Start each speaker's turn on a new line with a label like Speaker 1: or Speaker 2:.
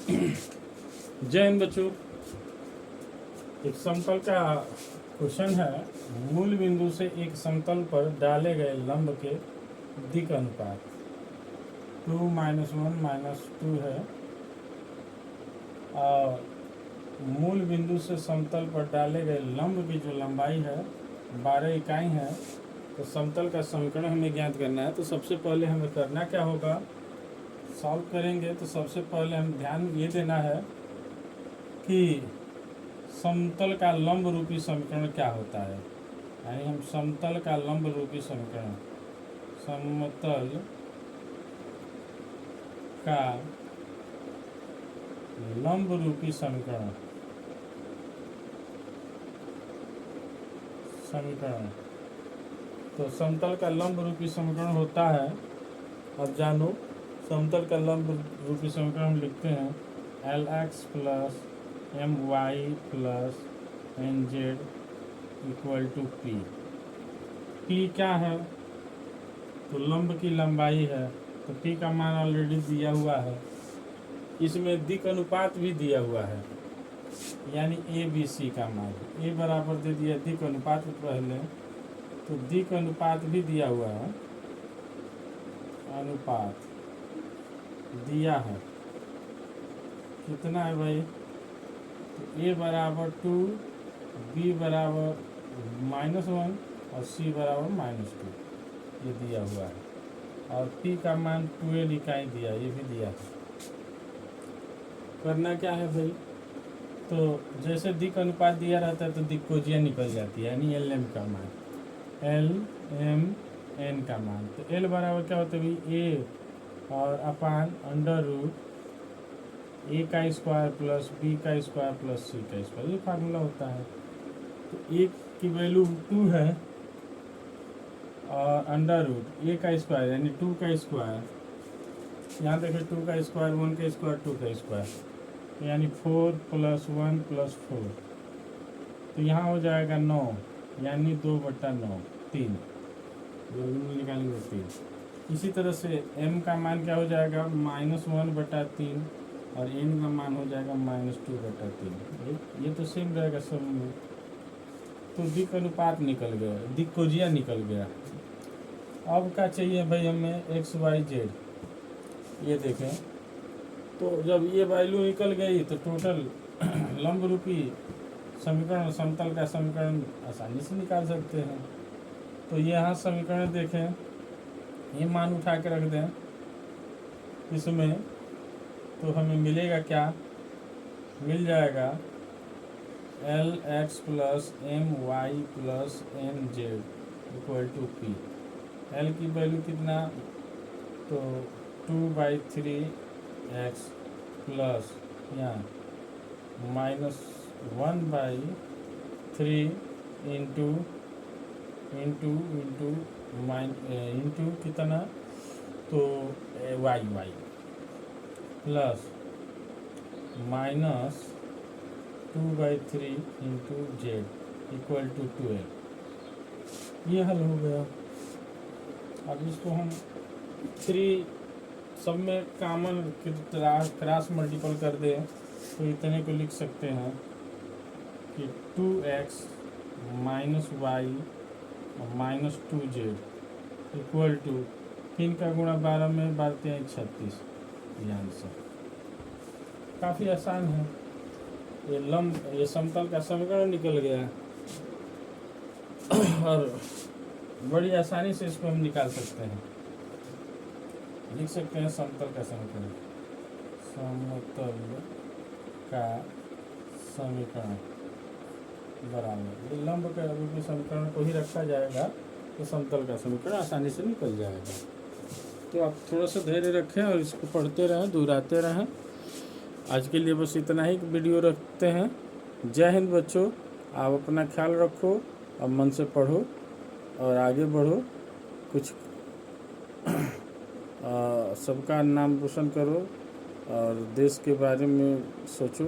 Speaker 1: जय हिंद बच्चों। एक समतल का क्वेश्चन है। मूल बिंदु से एक समतल पर डाले गए लंब के दिक् अनुपात 2 - 1 - 2 है और मूल बिंदु से समतल पर डाले गए लंब की जो लंबाई है 12 इकाई है। तो समतल का समीकरण हमें ज्ञात करना है। तो सबसे पहले हमें करना क्या होगा, सॉल्व करेंगे तो सबसे पहले हम ध्यान ये देना है कि समतल का लंब रूपी समीकरण क्या होता है। यानी हम समतल का लंब रूपी समीकरण, समतल का लंब रूपी समीकरण तो समतल का लंब रूपी समीकरण होता है, अब जानो समतल का लंब रूपी समीकरण हम लिखते हैं LX + MY + NZ = P। P क्या है, तो लंब की लंबाई है, तो P का मान ऑलरेडी दिया हुआ है। इसमें दिक् अनुपात भी दिया हुआ है, यानी ABC का मान A बराबर दे दिया दिक् अनुपात पहले, तो दिक् अनुपात भी दिया हुआ है, अनुपात दिया है। कितना है भाई, तो A बराबर 2, B बराबर -1 और C बराबर -2, ये दिया हुआ है। और P का मान 12 इकाई दिया, ये भी दिया है। करना क्या है भाई, तो जैसे दिक् अनुपात दिया रहता है तो दिक्कोजिया निकल जाती है, यानी LM का मान, LMN का मान। तो L बराबर क्या होता है भाई, A और अपान √ A का स्क्वायर प्लस B का स्क्वायर प्लस C का स्क्वायर, ये फार्मूला होता है। तो A की वैल्यू 2 है और √ A का स्क्वायर यानी 2 का स्क्वायर, यहाँ देखिए 2 का स्क्वायर 1 का स्क्वायर 2 का स्क्वायर, यानी 4 + 1 + 4, तो यहाँ हो जाएगा 9, यानी 2/9, 3 निकालेंगे 3। इसी तरह से M का मान क्या हो जाएगा, -1/3 और N का मान हो जाएगा -2/3। ये तो सेम रहेगा सब में। तो दिक् अनुपात निकल गया, दिक्कोजिया निकल गया। अब क्या चाहिए भाई हमें, XYZ। ये देखें, तो जब ये वैल्यू निकल गई तो टोटल लंब रूपी समीकरण, समतल का समीकरण आसानी से निकाल सकते हैं। तो यहाँ समीकरण देखें, ये मान उठा के रख दें इसमें, तो हमें मिलेगा क्या, मिल जाएगा LX + MY + NZ = P। L की वैल्यू कितना, तो 2/3x प्लस यहाँ -1/3 इंटू कितना, तो y प्लस -2/3 इंटू Z = 12। ये हल हो गया। अब इसको हम 3 सब में कॉमन क्रॉस मल्टीपल कर दें तो इतने को लिख सकते हैं कि 2x - y -2z = 3 का गुणा 12 में 12 × 36। ध्यान से, काफ़ी आसान है। ये समतल का समीकरण निकल गया और बड़ी आसानी से इसको हम निकाल सकते हैं। लिख सकते हैं समतल का समीकरण, समतल का समीकरण बराबर, ये लंब के रूपी समीकरण को ही रखा जाएगा तो समतल का समीकरण आसानी से निकल जाएगा। तो आप थोड़ा सा धैर्य रखें और इसको पढ़ते रहें, दोहराते रहें। आज के लिए बस इतना ही वीडियो रखते हैं। जय हिंद बच्चों, आप अपना ख्याल रखो और मन से पढ़ो और आगे बढ़ो, कुछ सबका नाम रोशन करो और देश के बारे में सोचो।